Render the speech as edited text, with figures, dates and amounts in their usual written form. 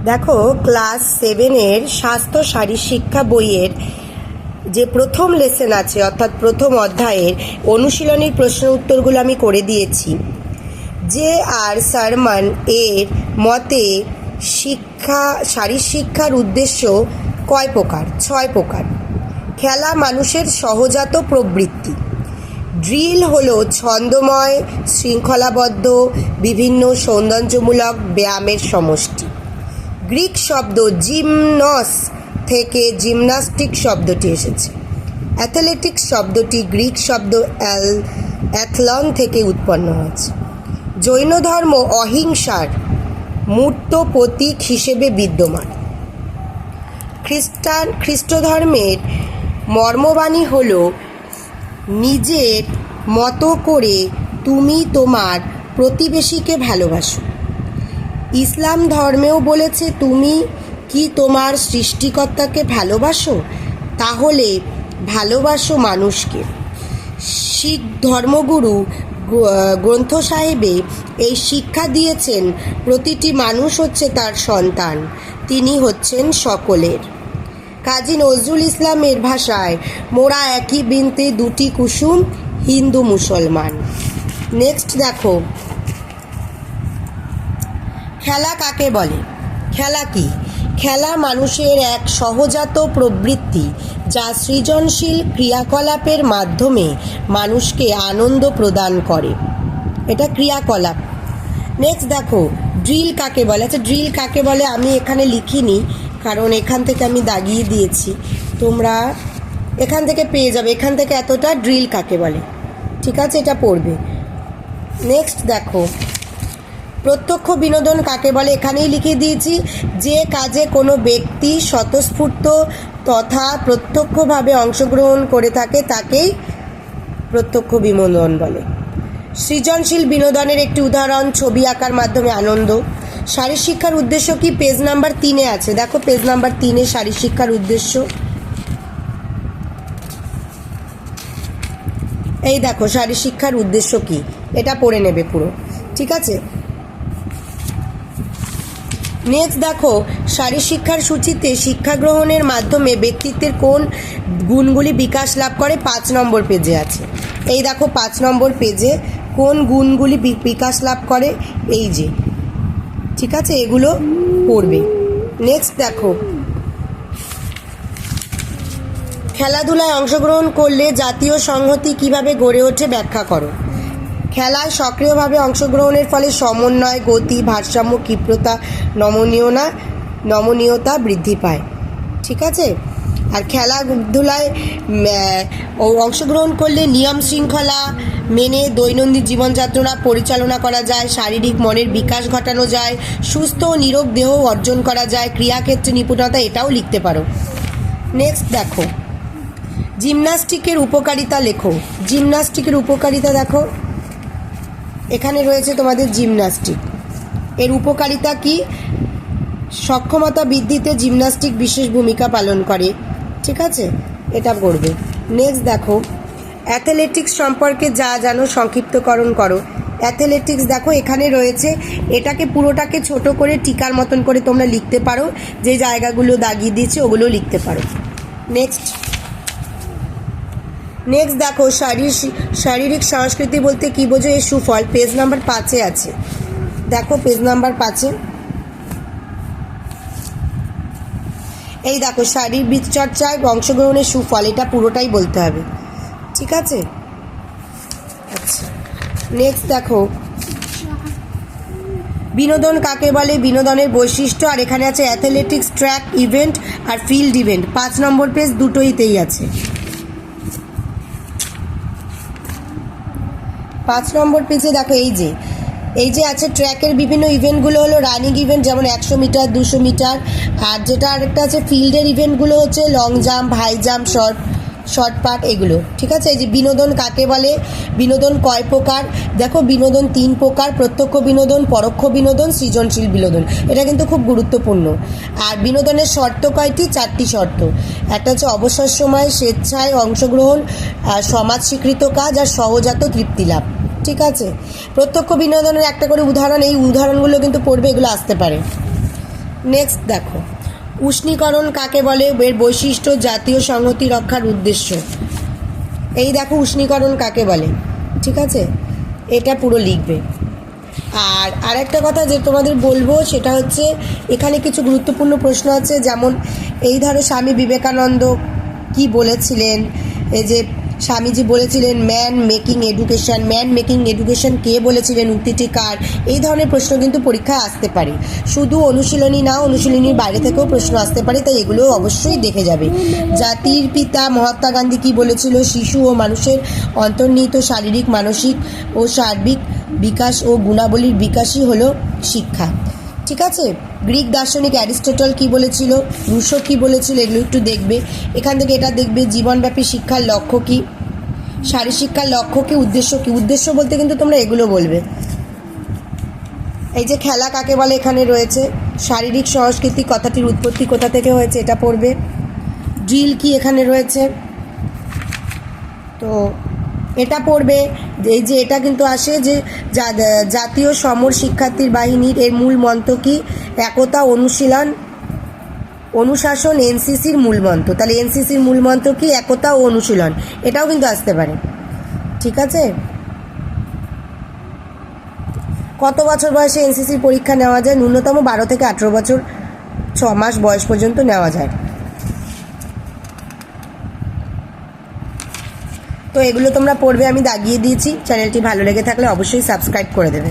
দেখো ক্লাস 7-এর স্বাস্থ্য শারীরশিক্ষা বইয়ের যে প্রথম লেসন আছে অর্থাৎ প্রথম অধ্যায়ের অনুশীলনীর প্রশ্ন উত্তরগুলো আমি করে দিয়েছি। J.R. সারমান এর মতে শারীরশিক্ষার উদ্দেশ্য কয় প্রকার? 6 প্রকার। খেলা মানুষের সহজাত প্রবৃত্তি। ড্রিল হলো ছন্দময় শৃঙ্খলাবদ্ধ বিভিন্ন সৌন্দর্যমূলক ব্যায়ামের সমষ্টি। গ্রিক শব্দ জিমনস থেকে জিমনাস্টিক শব্দটি এসেছে। অ্যাথলেটিক্স শব্দটি গ্রিক শব্দ অ্যাথলন থেকে উৎপন্ন হয়েছে। জৈন ধর্ম অহিংসার মূর্ত প্রতীক হিসেবে বিদ্যমান। খ্রিস্ট ধর্মের মর্মবাণী হল নিজের মতো করে তুমি তোমার প্রতিবেশীকে ভালোবাসো। ইসলাম ধর্মেও বলেছে তুমি কি তোমার সৃষ্টিকর্তাকে ভালোবাসো? তাহলে ভালোবাসো মানুষকে। শিখ ধর্মগুরু গ্রন্থ সাহেবে এই শিক্ষা দিয়েছেন প্রতিটি মানুষ হচ্ছে তার সন্তান, তিনি হচ্ছেন সকলের। কাজী নজরুল ইসলামের ভাষায় মোরা একই বৃন্তে দুটি কুসুম, হিন্দু মুসলমান। নেক্সট দেখো, খেলা কাকে বলে? খেলা কি? খেলা মানুষের এক সহজাত প্রবৃত্তি যা সৃজনশীল ক্রিয়াকলাপের মাধ্যমে মানুষকে আনন্দ প্রদান করে। এটা ক্রিয়াকলাপ। নেক্সট দেখো, ড্রিল কাকে বলে? আচ্ছা, ড্রিল কাকে বলে আমি এখানে লিখিনি, কারণ এখান থেকে আমি দাগিয়ে দিয়েছি, তোমরা এখান থেকে পেয়ে যাবে। এখান থেকে এতটা ড্রিল কাকে বলে, ঠিক আছে, এটা পড়বে। নেক্সট দেখো, প্রত্যক্ষ বিনোদন কাকে বলে? এখানেই লিখে দিয়েছি, যে কাজে কোনো ব্যক্তি স্বতঃস্ফূর্ত তথা প্রত্যক্ষভাবে অংশগ্রহণ করে থাকে তাকেই প্রত্যক্ষ বিনোদন বলে। সৃজনশীল বিনোদনের একটি উদাহরণ ছবি আঁকার মাধ্যমে আনন্দ। শারীরশিক্ষার উদ্দেশ্য কি? পেজ নাম্বার 3-এ আছে, দেখো পেজ নাম্বার 3-এ শারীরশিক্ষার উদ্দেশ্য। এই দেখো শারীরশিক্ষার উদ্দেশ্য কি, এটা পড়ে নেবে পুরো, ঠিক আছে। নেক্সট দেখো, শারীরশিক্ষার সূচিতে শিক্ষা গ্রহণের মাধ্যমে ব্যক্তিত্বের কোন গুণগুলি বিকাশ লাভ করে? 5 নম্বর পেজে আছে। এই দেখো 5 নম্বর পেজে কোন গুণগুলি বিকাশ লাভ করে, এই যে, ঠিক আছে, এগুলো পড়বে। নেক্সট দেখো, খেলাধুলায় অংশগ্রহণ করলে জাতীয় সংহতি কিভাবে গড়ে ওঠে ব্যাখ্যা করো। খেলায় সক্রিয়ভাবে অংশগ্রহণের ফলে সমন্বয়, গতি, ভারসাম্য, ক্ষিপ্রতা, নমনীয়তা বৃদ্ধি পায়, ঠিক আছে। আর খেলাধুলায় অংশগ্রহণ করলে নিয়ম শৃঙ্খলা মেনে দৈনন্দিন জীবনযাত্রা পরিচালনা করা যায়, শারীরিক মনের বিকাশ ঘটানো যায়, সুস্থ ও নিরোগ দেহ অর্জন করা যায়, ক্রিয়াক্ষেত্রে নিপুণতা, এটাও লিখতে পারো। নেক্সট দেখো, জিমন্যাস্টিকের উপকারিতা লেখো। জিমন্যাস্টিকের উপকারিতা দেখো, এখানে রয়েছে তোমাদের জিমন্যাস্টিক। এর উপকারিতা কি? সক্ষমতা বৃদ্ধিতে জিমন্যাস্টিক বিশেষ ভূমিকা পালন করে, ঠিক আছে, এটা করবে। নেক্সট দেখো, অ্যাথলেটিক্স সম্পর্কে যা জানো সংক্ষিপ্তকরণ করো। অ্যাথলেটিক্স দেখো এখানে রয়েছে, এটাকে পুরোটাকে ছোট করে টিকার মতন করে তোমরা লিখতে পারো, যে জায়গাগুলো দাগিয়ে দিয়েছে ওগুলো লিখতে পারো। নেক্সট দেখো, শারীরিক সংস্কৃতি বলতে কী বোঝো? এর সুফল পেজ নাম্বার 5-এ আছে, দেখো পেজ নাম্বার 5-এ। এই দেখো, শারীরিক চর্চায় অংশগ্রহণের সুফল, এটা পুরোটাই বলতে হবে, ঠিক আছে। আচ্ছা, নেক্সট দেখো, বিনোদন কাকে বলে? বিনোদনের বৈশিষ্ট্য, আর এখানে আছে অ্যাথলেটিক্স, ট্র্যাক ইভেন্ট আর ফিল্ড ইভেন্ট। 5 নম্বর পেজ দুটোইতেই আছে। 5 নম্বর পেজে দেখো, এই যে আছে ট্র্যাকের বিভিন্ন ইভেন্টগুলো হলো রানিং ইভেন্ট, যেমন 100 মিটার, 200 মিটার, আর যেটা আরেকটা আছে ফিল্ডের ইভেন্টগুলো হচ্ছে long jump, high jump, shot put, এগুলো, ঠিক আছে। এই যে বিনোদন কাকে বলে? বিনোদন কয় প্রকার? দেখো, বিনোদন 3 প্রকার, প্রত্যক্ষ বিনোদন, পরোক্ষ বিনোদন, সৃজনশীল বিনোদন। এটা কিন্তু খুব গুরুত্বপূর্ণ। আর বিনোদনের শর্ত কয়টি? 4টি শর্ত। একটা হচ্ছে অবসর সময়, স্বেচ্ছায় অংশগ্রহণ, সমাজ স্বীকৃত কাজ, আর সহজাত তৃপ্তি লাভ, ঠিক আছে। প্রত্যক্ষ বিনোদনের একটা করে উদাহরণ, এই উদাহরণগুলো কিন্তু পড়বে, এগুলো আসতে পারে। নেক্সট দেখো, উষ্ণীকরণ কাকে বলে, এর বৈশিষ্ট্য, জাতীয় সংহতি রক্ষার উদ্দেশ্য। এই দেখো উষ্ণীকরণ কাকে বলে, ঠিক আছে, এটা পুরো লিখবে। আর আরেকটা কথা যে তোমাদের বলবো সেটা হচ্ছে এখানে কিছু গুরুত্বপূর্ণ প্রশ্ন আছে, যেমন এই ধরো স্বামী বিবেকানন্দ কি বলেছিলেন, এই যে স্বামীজি বলেছিলেন ম্যান মেকিং এডুকেশন কে বলেছিলেন, উক্তিটি কার, এই ধরনের প্রশ্ন কিন্তু পরীক্ষায় আসতে পারে। শুধু অনুশীলনী না, অনুশীলনীর বাইরে থেকেও প্রশ্ন আসতে পারে, তাই এগুলো অবশ্যই দেখে যাবে। জাতির পিতা মহাত্মা গান্ধী কি বলেছিল, শিশু ও মানুষের অন্তর্নিহিত শারীরিক, মানসিক ও সার্বিক বিকাশ ও গুণাবলীর বিকাশই হলো শিক্ষা। ঠিক আছে, গ্রিক দার্শনিক অ্যারিস্টটল কি বলেছিল, রুশো কি বলেছিল, এগুলো একটু দেখবে। এখান থেকে এটা দেখবে জীবনব্যাপী শিক্ষার লক্ষ্য কি, শারীরশিক্ষার লক্ষ্য কি, উদ্দেশ্য বলতে কিন্তু তোমরা এগুলো বলবে। এই যে খেলা কাকে বলে এখানে রয়েছে, শারীরিক সংস্কৃতি কথাটির উৎপত্তি কোথা থেকে হয়েছে এটা পড়বে। ড্রিল কি এখানে রয়েছে, তো এটা পড়বে। এই যে এটা কিন্তু আসে যে জাতীয় সমর শিক্ষার্থীর বাহিনীর এর মূল মন্ত্র কি, একতা, অনুশীলন, অনুশাসন, এনসিসির মূল মন্ত্র। তাহলে এনসিসির মূল মন্ত্র কি, একতা ও অনুশীলন, এটাও কিন্তু আসতে পারে। ঠিক আছে, কত বছর বয়সে এনসিসির পরীক্ষা নেওয়া যায়, ন্যূনতম 12 থেকে 18 বছর 6 মাস বয়স পর্যন্ত নেওয়া যায়। তো এগুলো তোমরা পড়বে, আমি দাগিয়ে দিয়েছি। চ্যানেলটি ভালো লেগে থাকলে অবশ্যই সাবস্ক্রাইব করে দেবে।